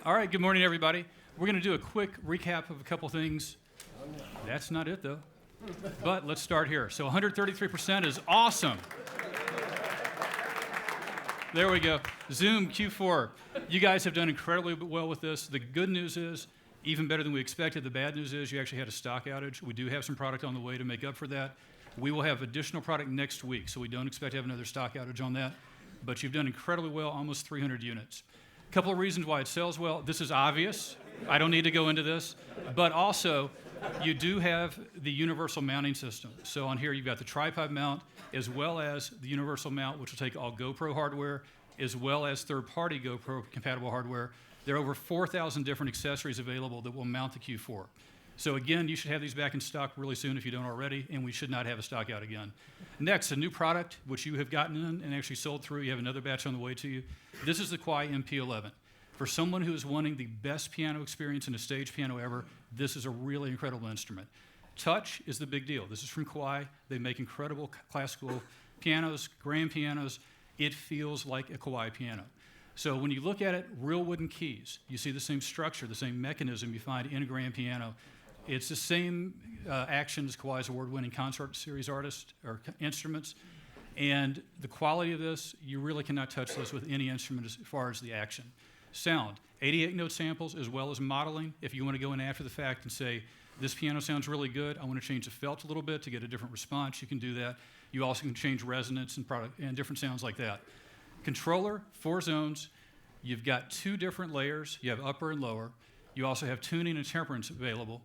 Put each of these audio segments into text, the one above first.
All right, good morning, everybody. We're going to do a quick recap of a couple things. That's not it, though. But let's start here. So 133% is awesome. There we go. Zoom Q4. You guys have done incredibly well with this. The good news is, even better than we expected. The bad news is you actually had a stock outage. We do have some product on the way to make up for that. We will have additional product next week, so we don't expect to have another stock outage on that. But you've done incredibly well, almost 300 units. A couple of reasons why it sells well. This is obvious. I don't need to go into this. But also, you do have the universal mounting system. So on here, you've got the tripod mount, as well as the universal mount, which will take all GoPro hardware, as well as third-party GoPro-compatible hardware. There are over 4,000 different accessories available that will mount the Q4. So again, you should have these back in stock really soon if you don't already, and we should not have a stock out again. Next, a new product, which you have gotten in and actually sold through. You have another batch on the way to you. This is the Kawai MP11. For someone who is wanting the best piano experience in a stage piano ever, this is a really incredible instrument. Touch is the big deal. This is from Kawai. They make incredible classical pianos, grand pianos. It feels like a Kawai piano. So when you look at it, real wooden keys. You see the same structure, the same mechanism you find in a grand piano. It's the same action as Kawai's award-winning concert series instruments. And the quality of this, you really cannot touch this with any instrument as far as the action. Sound, 88-note samples as well as modeling. If you want to go in after the fact and say, this piano sounds really good, I want to change the felt a little bit to get a different response, you can do that. You also can change resonance and different sounds like that. Controller, 4 zones. You've got 2 different layers. You have upper and lower. You also have tuning and temperance available.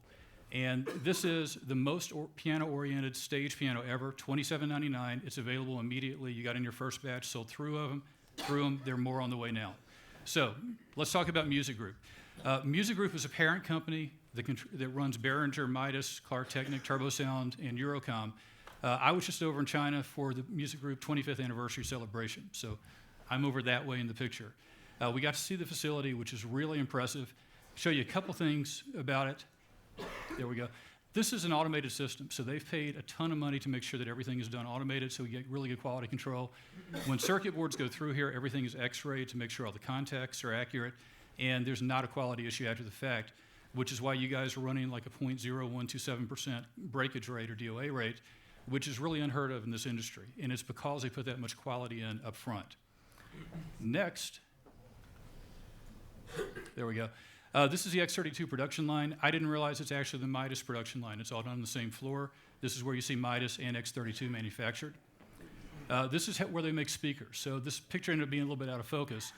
And this is the most piano-oriented stage piano ever, $27.99. It's available immediately. You got in your first batch, sold through them. There are more on the way now. So let's talk about Music Group. Music Group is a parent company that runs Behringer, Midas, Clark Technic, TurboSound, and Eurocom. I was just over in China for the Music Group 25th anniversary celebration. So I'm over that way in the picture. We got to see the facility, which is really impressive. Show you a couple things about it. There we go. This is an automated system, so they've paid a ton of money to make sure that everything is done automated so we get really good quality control. When circuit boards go through here, everything is x-rayed to make sure all the contacts are accurate, and there's not a quality issue after the fact, which is why you guys are running like a 0.0127% breakage rate or DOA rate, which is really unheard of in this industry, and it's because they put that much quality in up front. Next, there we go. This is the X32 production line. I didn't realize it's actually the Midas production line. It's all done on the same floor. This is where you see Midas and X32 manufactured. This is where they make speakers. So this picture ended up being a little bit out of focus.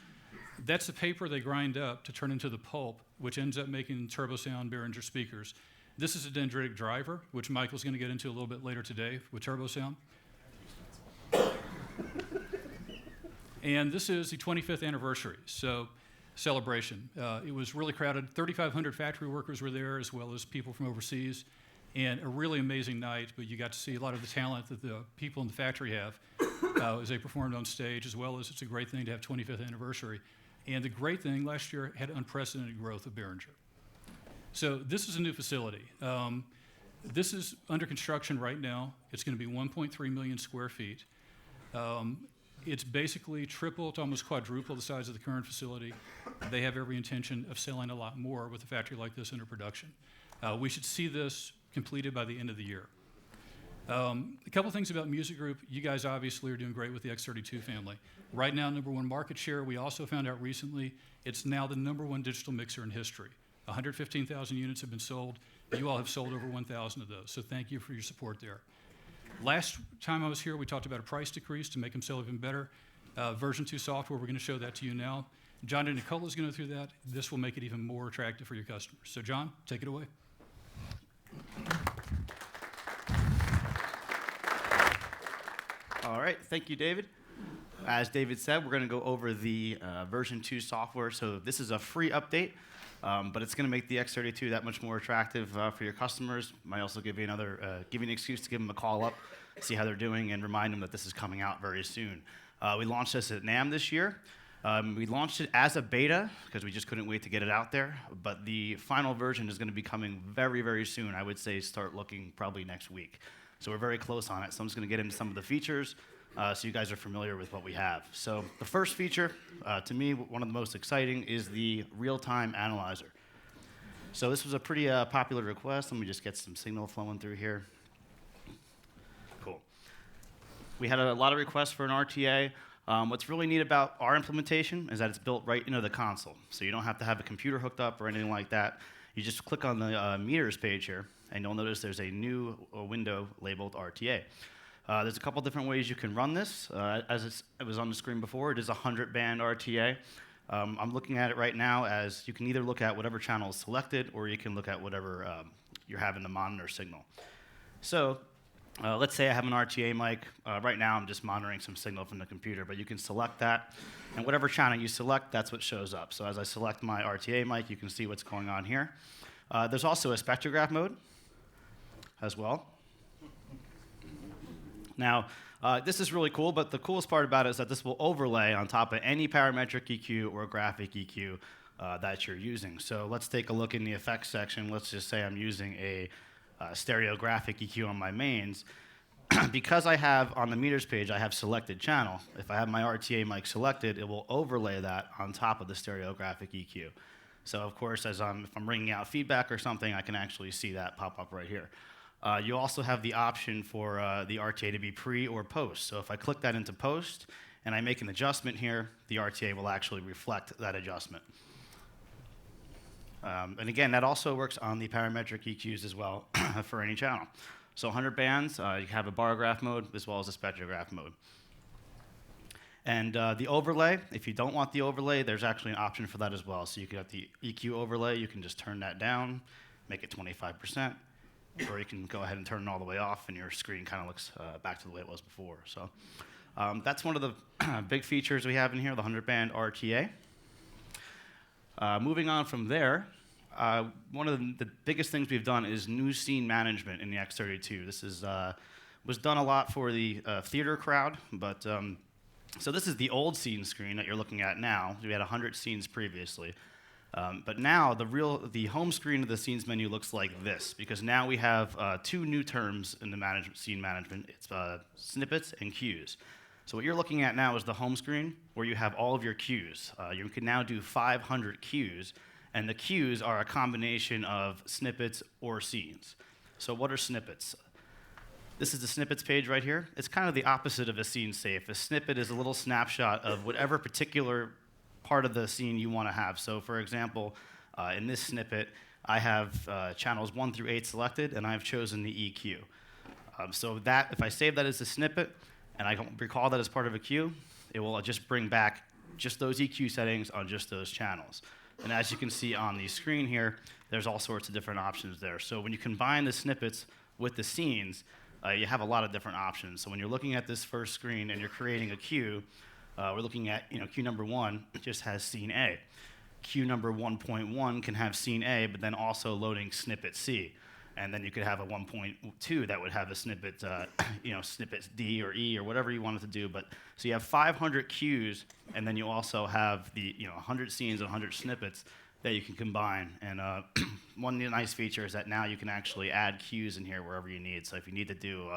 That's the paper they grind up to turn into the pulp, which ends up making TurboSound Behringer speakers. This is a dendritic driver, which Michael's going to get into a little bit later today with TurboSound. And this is the 25th anniversary. So celebration. It was really crowded. 3,500 factory workers were there, as well as people from overseas, and a really amazing night. But you got to see a lot of the talent that the people in the factory have as they performed on stage, as well as it's a great thing to have 25th anniversary. And the great thing, last year had unprecedented growth of Behringer. So this is a new facility. This is under construction right now. It's going to be 1.3 million square feet. It's basically triple to almost quadruple the size of the current facility. They have every intention of selling a lot more with a factory like this under production. We should see this completed by the end of the year. A couple things about Music Group. You guys obviously are doing great with the X32 family. Right now, #1 market share. We also found out recently it's now the #1 digital mixer in history. 115,000 units have been sold. You all have sold over 1,000 of those, so thank you for your support there. Last time I was here, we talked about a price decrease to make them sell even better. Version 2 software, we're going to show that to you now. John DeNicola is going to go through that. This will make it even more attractive for your customers. So John, take it away. All right, thank you, David. As David said, we're going to go over the version 2 software. So this is a free update, but it's going to make the X32 that much more attractive for your customers. Might also give you an excuse to give them a call up, see how they're doing, and remind them that this is coming out very soon. We launched this at NAMM this year. We launched it as a beta because we just couldn't wait to get it out there. But the final version is going to be coming very, very soon. I would say start looking probably next week. So we're very close on it. So I'm just going to get into some of the features. so you guys are familiar with what we have. So the first feature, to me, one of the most exciting, is the real-time analyzer. So this was a pretty popular request. Let me just get some signal flowing through here. Cool. We had a lot of requests for an RTA. What's really neat about our implementation is that it's built right into the console. So you don't have to have a computer hooked up or anything like that. You just click on the meters page here, and you'll notice there's a new window labeled RTA. There's a couple different ways you can run this. As it was on the screen before, it is a 100-band RTA. I'm looking at it right now as you can either look at whatever channel is selected, or you can look at whatever you're having the monitor signal. So let's say I have an RTA mic. Right now I'm just monitoring some signal from the computer, but you can select that, and whatever channel you select, that's what shows up. So as I select my RTA mic, you can see what's going on here. There's also a spectrograph mode as well. Now, this is really cool, but the coolest part about it is that this will overlay on top of any parametric EQ or graphic EQ that you're using. So let's take a look in the effects section. Let's just say I'm using a stereo graphic EQ on my mains. Because I have, on the meters page, I have selected channel. If I have my RTA mic selected, it will overlay that on top of the stereo graphic EQ. So of course, if I'm ringing out feedback or something, I can actually see that pop up right here. You also have the option for the RTA to be pre or post. So if I click that into post and I make an adjustment here, the RTA will actually reflect that adjustment. And again, that also works on the parametric EQs as well for any channel. So 100 bands, you have a bar graph mode as well as a spectrograph mode. And the overlay, if you don't want the overlay, there's actually an option for that as well. So you can have the EQ overlay, you can just turn that down, make it 25%. Or you can go ahead and turn it all the way off, and your screen kind of looks back to the way it was before. So that's one of the big features we have in here, the 100-band RTA. Moving on from there, one of the biggest things we've done is new scene management in the X32. This was done a lot for the theater crowd, but so this is the old scene screen that you're looking at now. We had 100 scenes previously. But now the home screen of the scenes menu looks like this, because now we have two new terms in the scene management. It's snippets and cues. So what you're looking at now is the home screen, where you have all of your cues. You can now do 500 cues, and the cues are a combination of snippets or scenes. So what are snippets? This is the snippets page right here. It's kind of the opposite of a scene safe. A snippet is a little snapshot of whatever particular part of the scene you want to have. So for example, in this snippet, I have channels 1 through 8 selected, and I've chosen the EQ. So that, if I save that as a snippet, and I don't recall that as part of a cue, it will just bring back just those EQ settings on just those channels. And as you can see on the screen here, there's all sorts of different options there. So when you combine the snippets with the scenes, you have a lot of different options. So when you're looking at this first screen and you're creating a cue, we're looking at, cue number 1 just has scene A. Cue number 1.1 can have scene A, but then also loading snippet C. And then you could have a 1.2 that would have a snippet, snippets D or E or whatever you wanted to do. But so you have 500 cues, and then you also have the 100 scenes and 100 snippets that you can combine. And one nice feature is that now you can actually add cues in here wherever you need. So if you need to do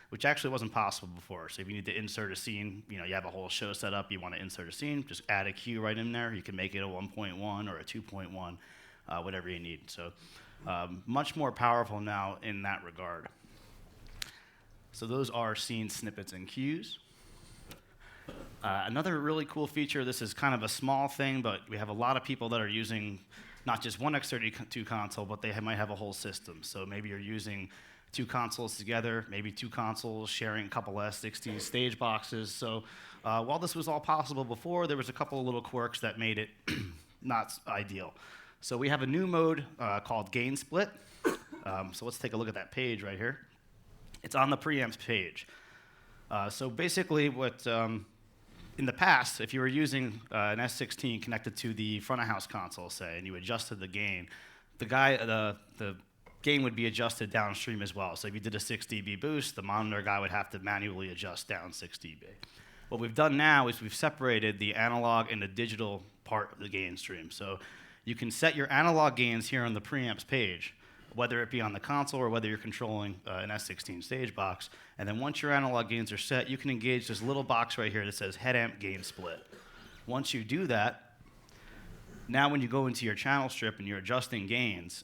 which actually wasn't possible before. So if you need to insert a scene, you have a whole show set up, you want to insert a scene, just add a cue right in there. You can make it a 1.1 or a 2.1, whatever you need. So much more powerful now in that regard. So those are scene snippets and cues. Another really cool feature, this is kind of a small thing, but we have a lot of people that are using not just one X32 console, but they might have a whole system. So maybe you're using 2 consoles together, maybe 2 consoles sharing a couple S16 stage boxes. So while this was all possible before, there was a couple of little quirks that made it not ideal. So we have a new mode called Gain Split. So let's take a look at that page right here. It's on the preamps page. So basically what, in the past, if you were using an S16 connected to the front of house console, say, and you adjusted the gain, the gain would be adjusted downstream as well. So if you did a 6 dB boost, the monitor guy would have to manually adjust down 6 dB. What we've done now is we've separated the analog and the digital part of the gain stream. So you can set your analog gains here on the preamps page, whether it be on the console or whether you're controlling an S16 stage box. And then once your analog gains are set, you can engage this little box right here that says head amp gain split. Once you do that, now when you go into your channel strip and you're adjusting gains,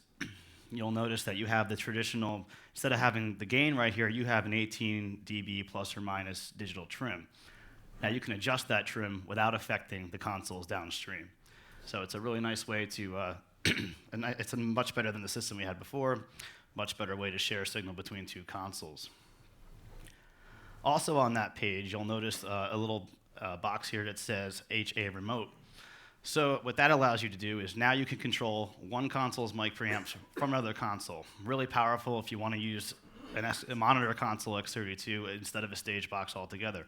you'll notice that you have the traditional, instead of having the gain right here, you have an 18 dB plus or minus digital trim. Now you can adjust that trim without affecting the consoles downstream. So it's a really nice way to, and it's much better than the system we had before, much better way to share signal between two consoles. Also on that page, you'll notice a little box here that says HA remote. So what that allows you to do is now you can control one console's mic preamps from another console. Really powerful if you want to use a monitor console X32 instead of a stage box altogether.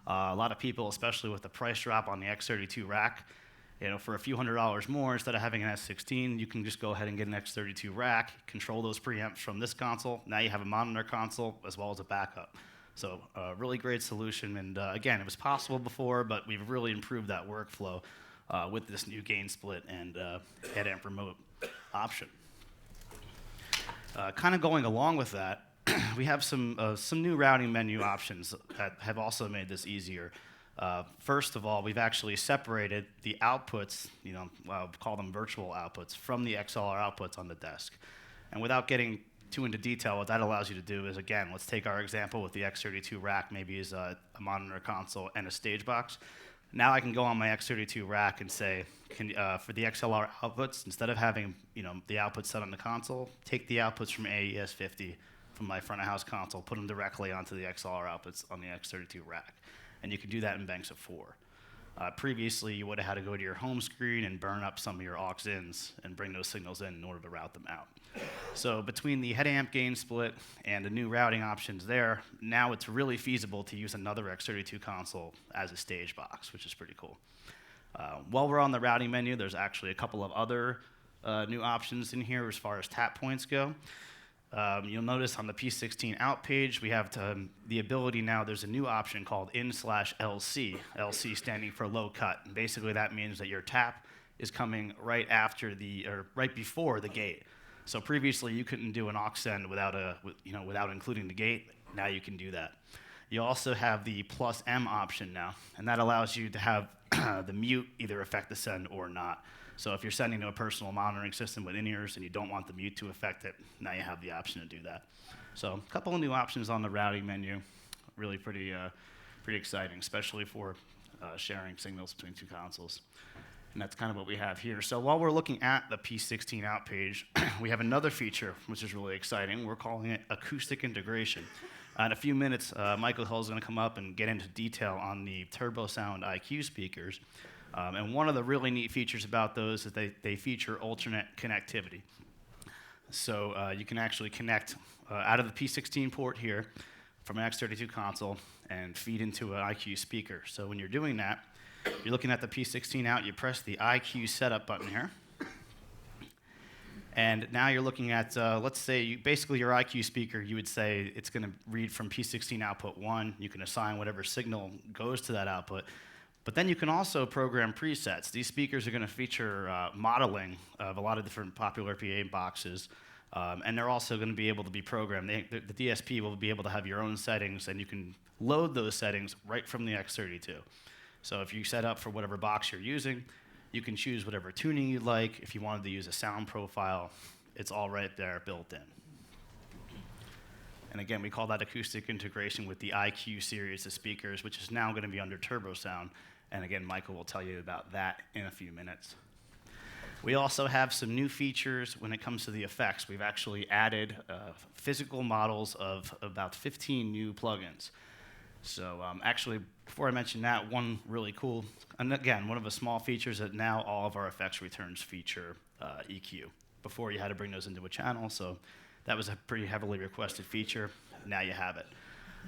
A lot of people, especially with the price drop on the X32 rack, for a few $100s more, instead of having an S16, you can just go ahead and get an X32 rack, control those preamps from this console. Now you have a monitor console as well as a backup. So a really great solution. And again, it was possible before, but we've really improved that workflow with this new gain split and head amp remote option. Kind of going along with that, we have some new routing menu options that have also made this easier. First of all, we've actually separated the outputs, I'll call them virtual outputs, from the XLR outputs on the desk. And without getting too into detail, what that allows you to do is, again, let's take our example with the X32 rack, maybe as a monitor console and a stage box. Now I can go on my X32 rack and say, for the XLR outputs, instead of having the outputs set on the console, take the outputs from AES-50 from my front of house console, put them directly onto the XLR outputs on the X32 rack. And you can do that in banks of 4. Previously, you would have had to go to your home screen and burn up some of your aux-ins and bring those signals in order to route them out. So between the head amp gain split and the new routing options there, now it's really feasible to use another X32 console as a stage box, which is pretty cool. While we're on the routing menu, there's actually a couple of other new options in here as far as tap points go. You'll notice on the P16 out page, we have the ability now, there's a new option called in/LC, LC standing for low cut. And basically that means that your tap is coming right before the gate. So previously you couldn't do an aux send without including the gate. Now you can do that. You also have the +M option now, and that allows you to have the mute either affect the send or not. So if you're sending to a personal monitoring system with in-ears and you don't want the mute to affect it, now you have the option to do that. So a couple of new options on the routing menu, really pretty exciting, especially for sharing signals between two consoles. And that's kind of what we have here. So while we're looking at the P16 out page, we have another feature which is really exciting. We're calling it acoustic integration. In a few minutes, Michael Hill is going to come up and get into detail on the TurboSound IQ speakers. And one of the really neat features about those is they feature alternate connectivity. So you can actually connect out of the P16 port here from an X32 console and feed into an IQ speaker. So when you're doing that, you're looking at the P16 out, you press the IQ setup button here. And now you're looking at, let's say, basically your IQ speaker, you would say it's going to read from P16 output 1. You can assign whatever signal goes to that output. But then you can also program presets. These speakers are going to feature modeling of a lot of different popular PA boxes. And they're also going to be able to be programmed. The DSP will be able to have your own settings, and you can load those settings right from the X32. So if you set up for whatever box you're using, you can choose whatever tuning you'd like. If you wanted to use a sound profile, it's all right there built in. And again, we call that acoustic integration with the IQ series of speakers, which is now going to be under TurboSound. And again, Michael will tell you about that in a few minutes. We also have some new features when it comes to the effects. We've actually added physical models of about 15 new plugins. So actually, before I mention that, one really cool, and again, one of the small features that now all of our effects returns feature EQ. Before you had to bring those into a channel, so that was a pretty heavily requested feature. Now you have it.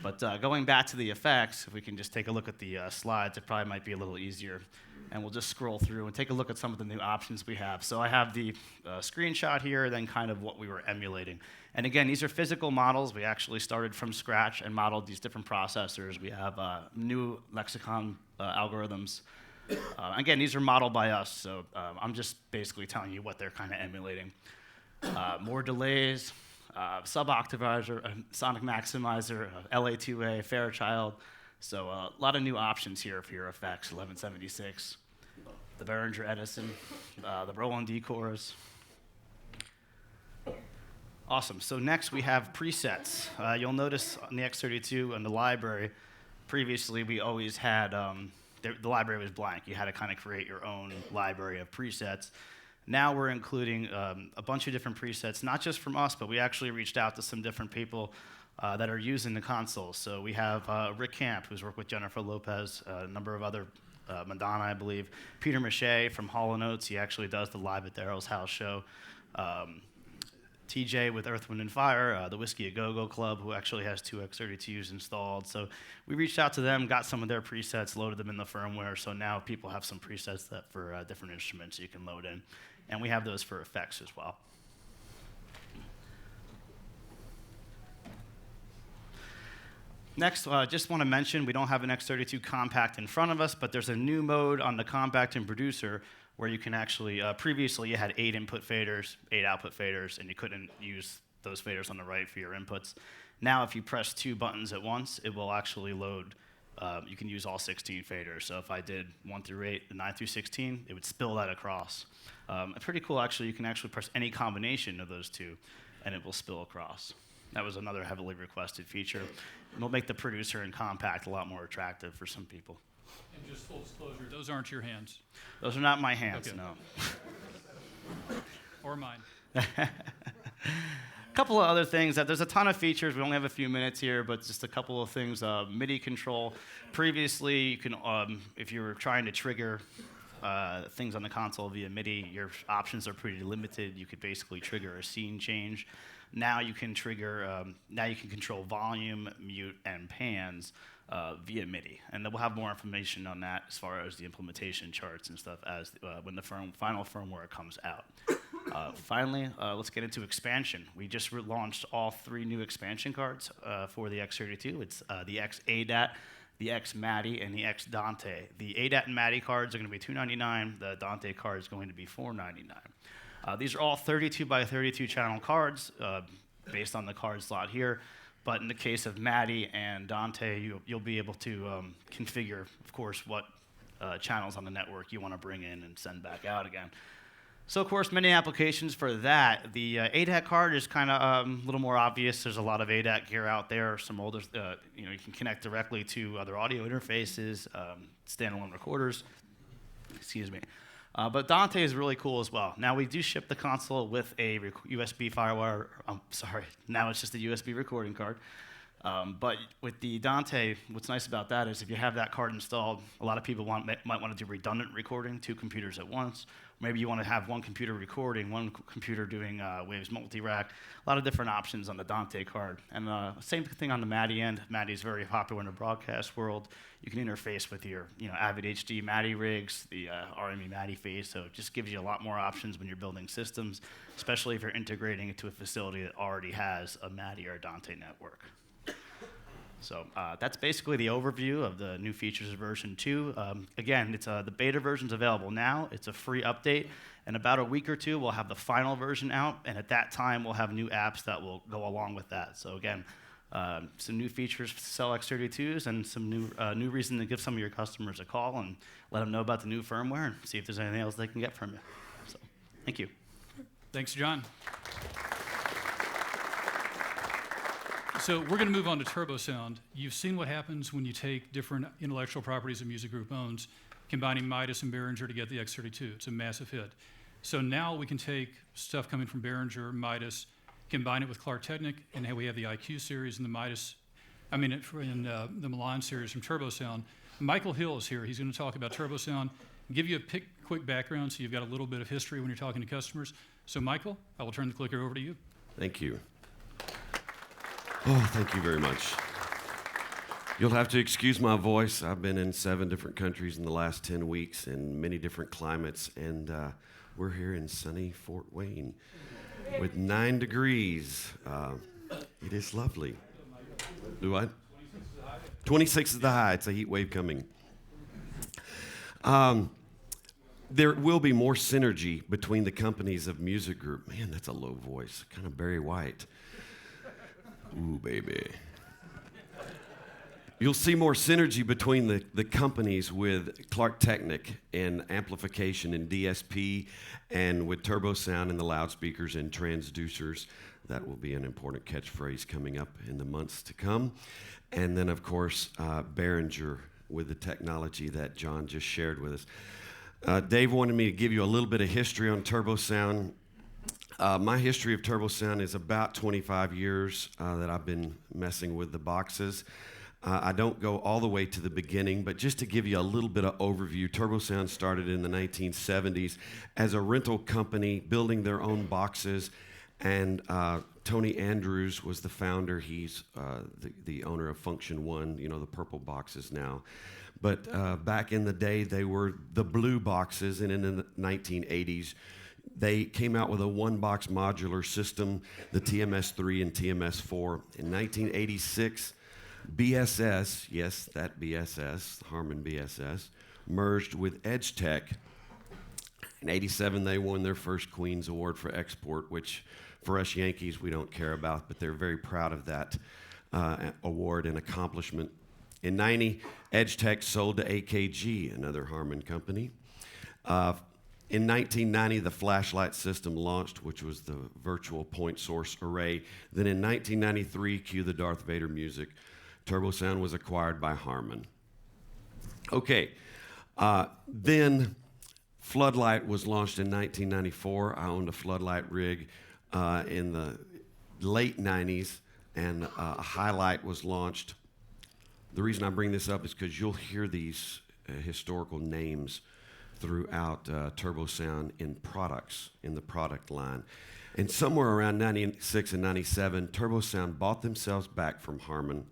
But going back to the effects, if we can just take a look at the slides, it probably might be a little easier. And we'll just scroll through and take a look at some of the new options we have. So I have the screenshot here, then kind of what we were emulating. And again, these are physical models. We actually started from scratch and modeled these different processors. We have new lexicon algorithms. Again, these are modeled by us, so I'm just basically telling you what they're kind of emulating. more delays, sub-octavizer, sonic maximizer, LA2A, Fairchild. So a lot of new options here for your effects, 1176, the Behringer Edison, the Roland D-Chorus. Awesome. So next we have presets. You'll notice on the X32 and the library, previously we always had, the library was blank. You had to kind of create your own library of presets. Now we're including a bunch of different presets, not just from us, but we actually reached out to some different people that are using the console. So we have Rick Camp, who's worked with Jennifer Lopez, a number of other, Madonna, I believe. Peter Mache from Hall & Oates, he actually does the Live at Daryl's House show. TJ with Earth, Wind & Fire, the Whiskey A Go-Go Club, who actually has 2 X32s installed. So we reached out to them, got some of their presets, loaded them in the firmware, so now people have some presets that for different instruments you can load in. And we have those for effects as well. Next, just want to mention, we don't have an X32 Compact in front of us, but there's a new mode on the Compact and Producer where you can actually, previously you had 8 input faders, 8 output faders, and you couldn't use those faders on the right for your inputs. Now, if you press 2 buttons at once, it will actually load, you can use all 16 faders. So if I did 1 through 8 and 9 through 16, it would spill that across. Pretty cool, actually. You can actually press any combination of those 2, and it will spill across. That was another heavily requested feature. It'll make the Producer and Compact a lot more attractive for some people. And just full disclosure, those aren't your hands. Those are not my hands, Okay. no. Or mine. A couple of other things. There's a ton of features. We only have a few minutes here, but just a couple of things. MIDI control. Previously, you can, if you were trying to trigger things on the console via MIDI, your options are pretty limited. You could basically trigger a scene change. Now you can trigger. Now you can control volume, mute, and pans via MIDI, and we'll have more information on that as far as the implementation charts and stuff as when the final firmware comes out. Finally, let's get into expansion. We just launched all 3 new expansion cards for the X32. It's the X ADAT, the X Madi, and the X Dante. The ADAT and Madi cards are going to be $299. The Dante card is going to be $499. These are all 32 by 32 channel cards based on the card slot here. But in the case of Madi and Dante, you'll be able to configure, of course, what channels on the network you want to bring in and send back out again. So, of course, many applications for that. The ADAT card is kind of a little more obvious. There's a lot of ADAT gear out there. Some older, you can connect directly to other audio interfaces, standalone recorders. Excuse me. But Dante is really cool as well. Now, we do ship the console with a USB FireWire. Now it's just a USB recording card. But with the Dante, what's nice about that is if you have that card installed, a lot of people might want to do redundant recording, 2 computers at once. Maybe you want to have 1 computer recording, 1 computer doing Waves multi-rack. A lot of different options on the Dante card. And same thing on the Madi end. Madi is very popular in the broadcast world. You can interface with your Avid HD Madi rigs, the RME Madi phase. So it just gives you a lot more options when you're building systems, especially if you're integrating it to a facility that already has a Madi or a Dante network. So that's basically the overview of the new features of version 2. Again, it's the beta version's available now. It's a free update. In about a week or 2, we'll have the final version out, and at that time, we'll have new apps that will go along with that. So again, some new features to sell X32s and some new reason to give some of your customers a call and let them know about the new firmware and see if there's anything else they can get from you. So thank you. Thanks, John. So we're going to move on to Turbo Sound. You've seen what happens when you take different intellectual properties a music group owns, combining Midas and Behringer to get the X32. It's a massive hit. So now we can take stuff coming from Behringer, Midas, combine it with Clark Technic, and we have the IQ series and the Midas, the Milan series from Turbo Sound. Michael Hill is here. He's going to talk about Turbo Sound, give you a quick background so you've got a little bit of history when you're talking to customers. So Michael, I will turn the clicker over to you. Thank you. Oh, thank you very much. You'll have to excuse my voice. I've been in 7 different countries in the last 10 weeks in many different climates, and we're here in sunny Fort Wayne with 9 degrees. It is lovely. Do I? 26 is the high. It's a heat wave coming. there will be more synergy between the companies of Music Group. Man, that's a low voice, kind of Barry White. Ooh, baby. You'll see more synergy between the companies with Clark Technic in amplification and DSP, and with Turbo Sound in the loudspeakers and transducers. That will be an important catchphrase coming up in the months to come. And then, of course, Behringer with the technology that John just shared with us. Dave wanted me to give you a little bit of history on Turbo Sound. My history of Turbo Sound is about 25 years that I've been messing with the boxes. I don't go all the way to the beginning, but just to give you a little bit of overview, Turbo Sound started in the 1970s as a rental company building their own boxes, and Tony Andrews was the founder. He's the owner of Function One, you know, the purple boxes now. But back in the day, they were the blue boxes, and in the 1980s, they came out with a one-box modular system, the TMS-3 and TMS-4. In 1986, BSS, yes, that BSS, Harman BSS, merged with EdgeTech. In 87, they won their first Queen's Award for export, which for us Yankees, we don't care about, but they're very proud of that award and accomplishment. In 90, EdgeTech sold to AKG, another Harman company. In 1990, the flashlight system launched, which was the virtual point source array. Then in 1993, cue the Darth Vader music, Turbo Sound was acquired by Harman. Okay, then Floodlight was launched in 1994. I owned a Floodlight rig in the late 90s, and a Highlight was launched. The reason I bring this up is because you'll hear these historical names throughout Turbo Sound in products, in the product line. And somewhere around 96 and 97, Turbo Sound bought themselves back from Harman.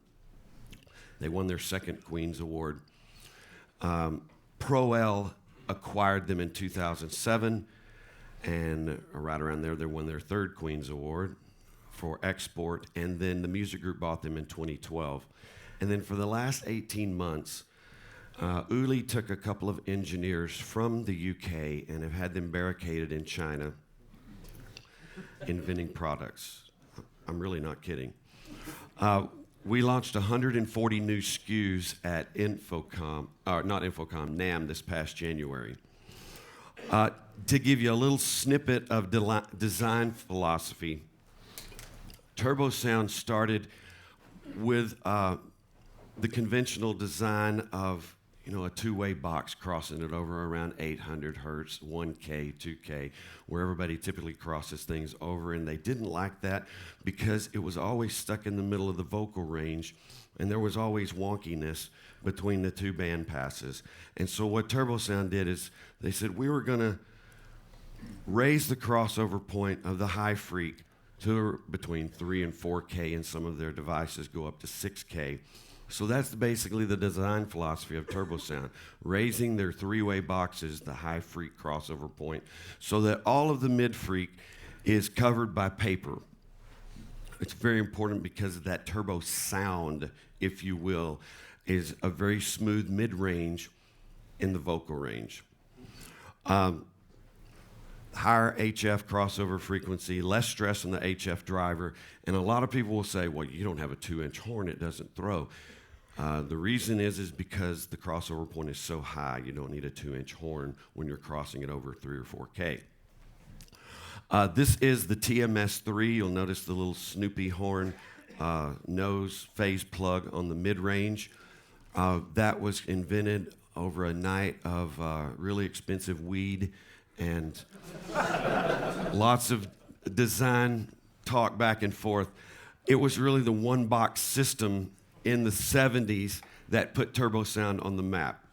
They won their second Queen's Award. Pro-L acquired them in 2007, and right around there, they won their third Queen's Award for export, and then the Music Group bought them in 2012. And then for the last 18 months, Uli took a couple of engineers from the UK and have had them barricaded in China inventing products. I'm really not kidding. We launched 140 new SKUs at NAMM this past January. To give you a little snippet of design philosophy, Turbo Sound started with the conventional design of, you know, a two-way box, crossing it over around 800 hertz, 1K, 2K, where everybody typically crosses things over, and they didn't like that because it was always stuck in the middle of the vocal range, and there was always wonkiness between the two band passes. And so what Turbo Sound did is they said, we were gonna raise the crossover point of the high freak to between 3 and 4K, and some of their devices go up to 6K. So that's basically the design philosophy of Turbo Sound, raising their three-way boxes, the high freak crossover point, so that all of the mid freak is covered by paper. It's very important because of that turbo sound, if you will, is a very smooth mid-range in the vocal range. Higher HF crossover frequency, less stress on the HF driver, and a lot of people will say, well, you don't have a 2-inch horn, it doesn't throw. The reason is because the crossover point is so high, you don't need a 2-inch horn when you're crossing it over 3 or 4K. This is the TMS-3. You'll notice the little Snoopy horn nose phase plug on the mid-range. That was invented over a night of really expensive weed and lots of design talk back and forth. It was really the one-box system in the 70s that put Turbo Sound on the map.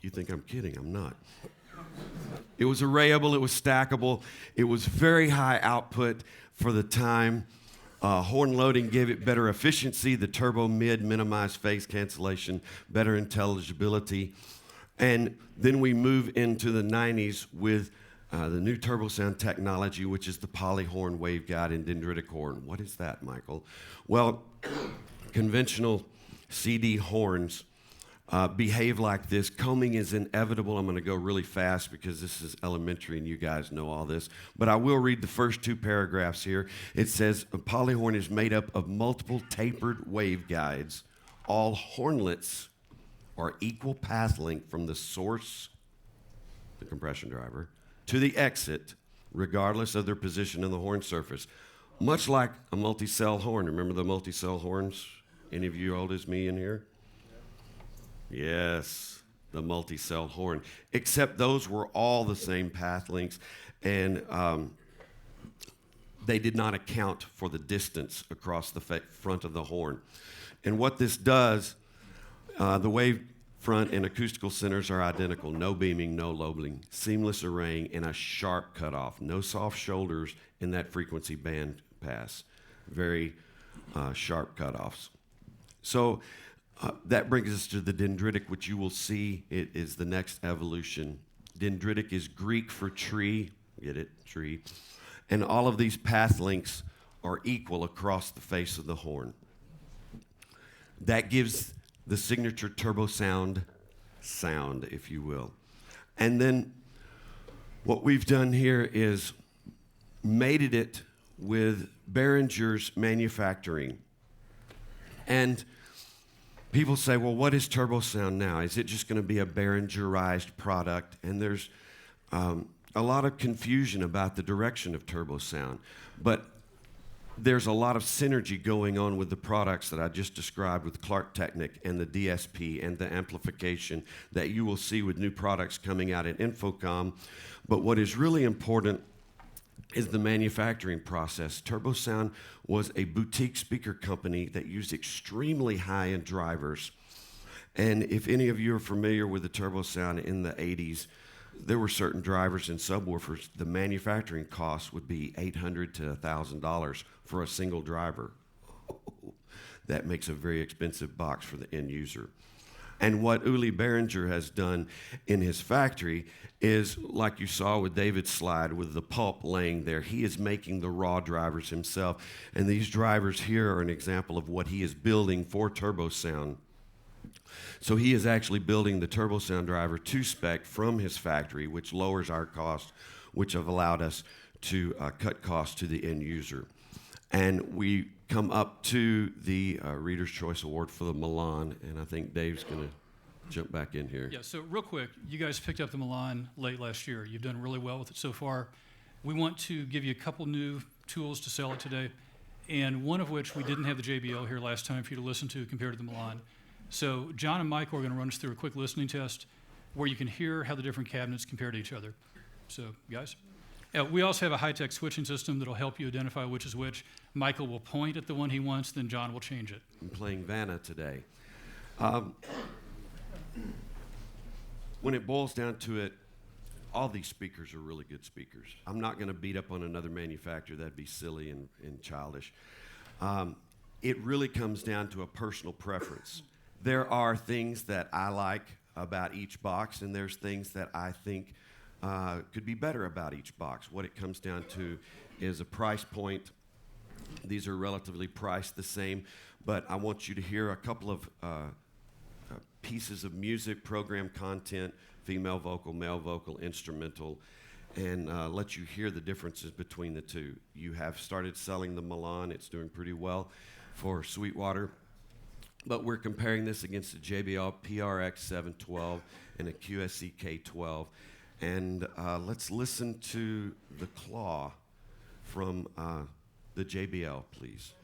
You think I'm kidding, I'm not. It was arrayable, it was stackable, it was very high output for the time. Horn loading gave it better efficiency, the turbo mid minimized phase cancellation, better intelligibility. And then we move into the 90s with the new Turbo Sound technology, which is the polyhorn, waveguide, and dendritic horn. What is that, Michael? Well, conventional CD horns behave like this. Combing is inevitable. I'm going to go really fast because this is elementary and you guys know all this. But I will read the first 2 paragraphs here. It says, a polyhorn is made up of multiple tapered waveguides. All hornlets are equal path length from the source, the compression driver, to the exit, regardless of their position in the horn surface. Much like a multi-cell horn. Remember the multi-cell horns? Any of you old as me in here? Yes, the multi-cell horn. Except those were all the same path lengths, and they did not account for the distance across the front of the horn. And what this does, the wave front and acoustical centers are identical. No beaming, no lobing, seamless arraying, and a sharp cutoff. No soft shoulders in that frequency band pass. Very sharp cutoffs. So that brings us to the dendritic, which you will see it is the next evolution. Dendritic is Greek for tree. Get it? Tree. And all of these path lengths are equal across the face of the horn. That gives the signature turbo sound, if you will. And then what we've done here is mated it with Behringer's manufacturing. And people say, well, what is turbo sound now? Is it just going to be a Behringerized product? And there's a lot of confusion about the direction of turbo sound. But there's a lot of synergy going on with the products that I just described with Clark Technic and the DSP and the amplification that you will see with new products coming out at Infocom. But what is really important is the manufacturing process. TurboSound was a boutique speaker company that used extremely high-end drivers. And if any of you are familiar with the TurboSound in the 80s, there were certain drivers and subwoofers, the manufacturing cost would be $800 to $1,000 for a single driver. That makes a very expensive box for the end user. And what Uli Behringer has done in his factory is, like you saw with David's slide, with the pulp laying there, he is making the raw drivers himself. And these drivers here are an example of what he is building for TurboSound. So he is actually building the TurboSound driver to spec from his factory, which lowers our cost, which have allowed us to cut costs to the end user. And we come up to the Reader's Choice Award for the Milan, and I think Dave's going to jump back in here. Yeah, so real quick, you guys picked up the Milan late last year. You've done really well with it so far. We want to give you a couple new tools to sell it today, and one of which we didn't have the JBL here last time for you to listen to compared to the Milan. So John and Michael are going to run us through a quick listening test where you can hear how the different cabinets compare to each other. So, guys. We also have a high-tech switching system that'll help you identify which is which. Michael will point at the one he wants, then John will change it. I'm playing Vanna today. When it boils down to it, all these speakers are really good speakers. I'm not going to beat up on another manufacturer. That'd be silly and childish. It really comes down to a personal preference. There are things that I like about each box, and there's things that I think could be better about each box. What it comes down to is a price point. These are relatively priced the same, but I want you to hear a couple of pieces of music, program content, female vocal, male vocal, instrumental, and let you hear the differences between the two. You have started selling the Milan. It's doing pretty well for Sweetwater. But we're comparing this against the JBL PRX 712 and a QSC K12. And let's listen to the claw from the JBL, please.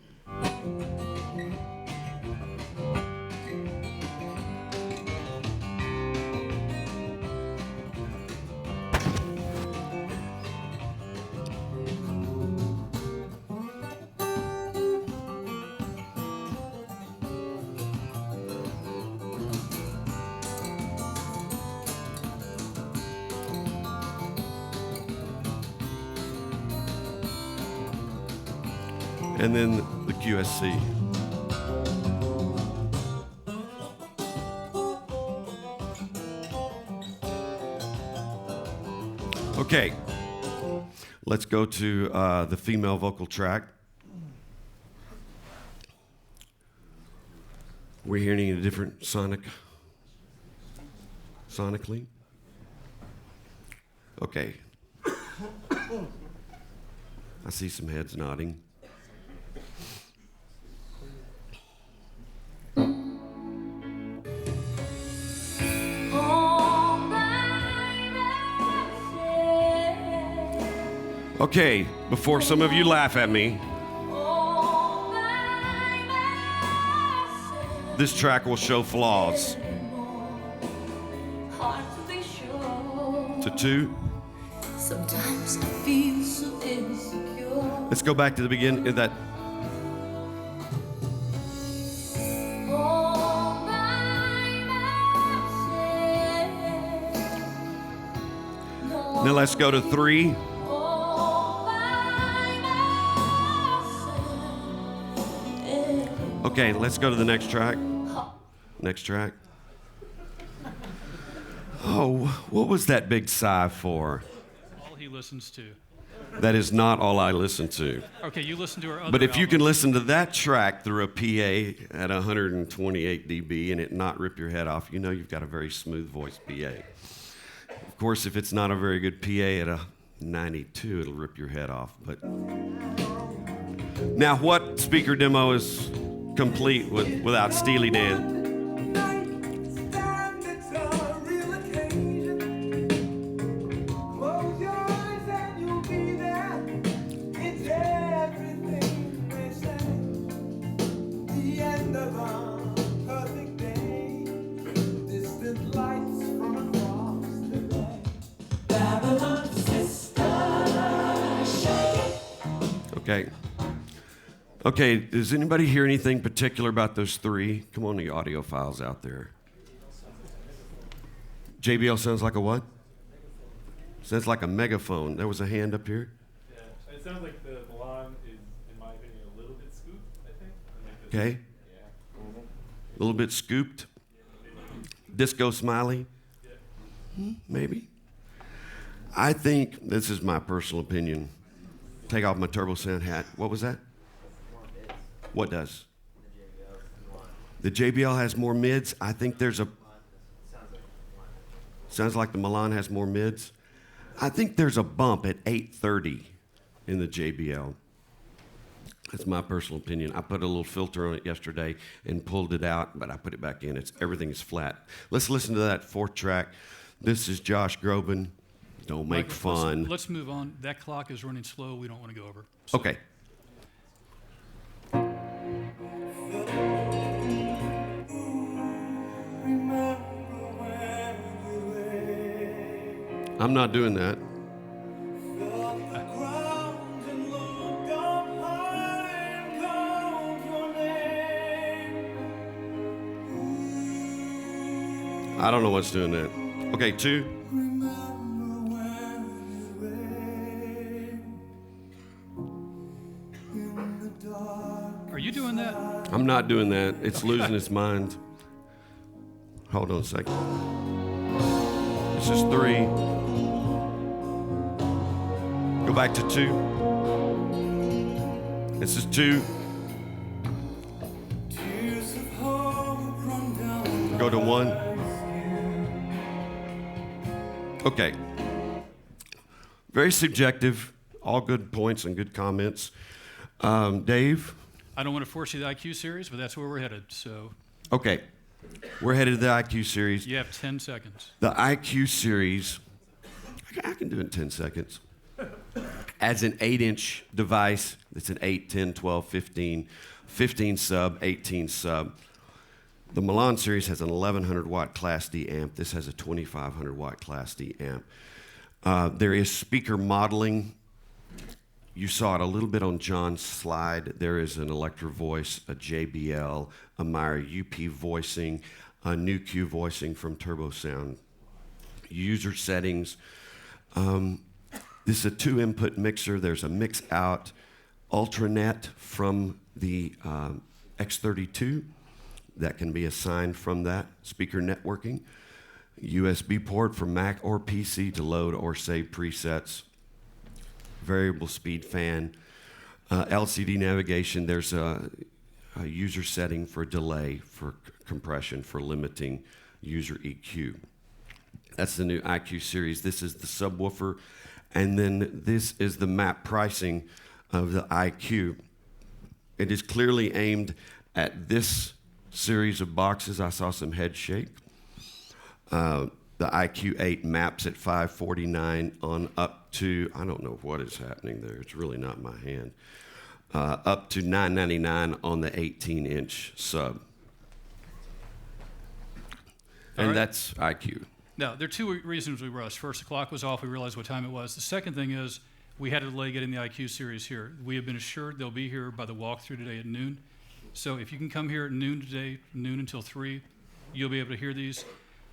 And then the QSC. Okay, let's go to the female vocal track. We're hearing a different sonic sonically? Okay. I see some heads nodding. Okay, before some of you laugh at me, this track will show flaws. To 2. Sometimes I feel so insecure. Let's go back to the beginning of that. All by myself. Now let's go to 3. All by myself. Okay, let's go to the next track. Next track. Oh, what was that big sigh for? All he listens to. That is not all I listen to. Okay, you listen to our other But if you can albums. listen to that track through a PA at 128 dB and it not rip your head off, you know you've got a very smooth voice PA. Of course, if it's not a very good PA at a 92, it'll rip your head off. But now, what speaker demo is complete without Steely Dan? Okay. Okay, does anybody hear anything particular about those 3? Come on, the audio files out there. JBL sounds like a what? Sounds like a megaphone. There was a hand up here. Yeah, it sounds like the Milan is, in my opinion, a little bit scooped, I think. Okay. A little bit scooped. Disco Smiley. Maybe. I think, this is my personal opinion. Take off my Turbo Sound hat. What was that? What does? The JBL has more mids. I think there's a... Sounds like the Milan has more mids. I think there's a bump at 830 in the JBL. That's my personal opinion. I put a little filter on it yesterday and pulled it out, but I put it back in. Everything is flat. Let's listen to that 4th track. This is Josh Groban. Don't make Michael, fun. Let's move on. That clock is running slow. We don't want to go over. So- Okay. I'm not doing that. I don't know what's doing that. Okay, 2. Are you doing that? I'm not doing that. It's losing its mind. Hold on a second. This is 3. Go back to 2. This is 2. Go to 1. Okay. Very subjective. All good points and good comments. Dave? I don't want to force you the IQ series, but that's where we're headed. So Okay. We're headed to the IQ series. you have 10 seconds. The IQ series, I can do it in 10 seconds. As an 8-inch device, it's an 8, 10, 12, 15, 15 sub, 18 sub. The Milan series has an 1100 watt Class D amp. This has a 2500 watt Class D amp. There is speaker modeling. You saw it a little bit on John's slide. There is an Electro Voice, a JBL, a Meyer UP voicing, a new Q voicing from Turbo Sound. User settings. This is a 2-input mixer. There's a mix out Ultranet from the X32 that can be assigned from that speaker networking. USB port for Mac or PC to load or save presets. Variable speed fan. LCD navigation. There's a user setting for delay, for compression, for limiting user EQ. That's the new IQ series. This is the subwoofer. And then this is the map pricing of the IQ. It is clearly aimed at this series of boxes. I saw some head shake. The IQ8 maps at $549 on up to, I don't know what is happening there. It's really not my hand. Up to $999 on the 18-inch sub. All And right. that's IQ. Now, there are two reasons we rushed. First, the clock was off. We realized what time it was. The second thing is we had a delay getting the IQ series here. We have been assured they'll be here by the walkthrough today at noon. So if you can come here at noon today, noon until 3, you'll be able to hear these.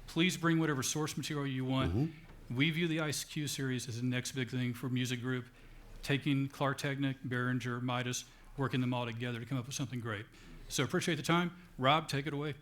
Please bring whatever source material you want. We view the IQ series as the next big thing for Music Group, taking Clark Technic, Behringer, Midas, working them all together to come up with something great. So appreciate the time. Rob, take it away.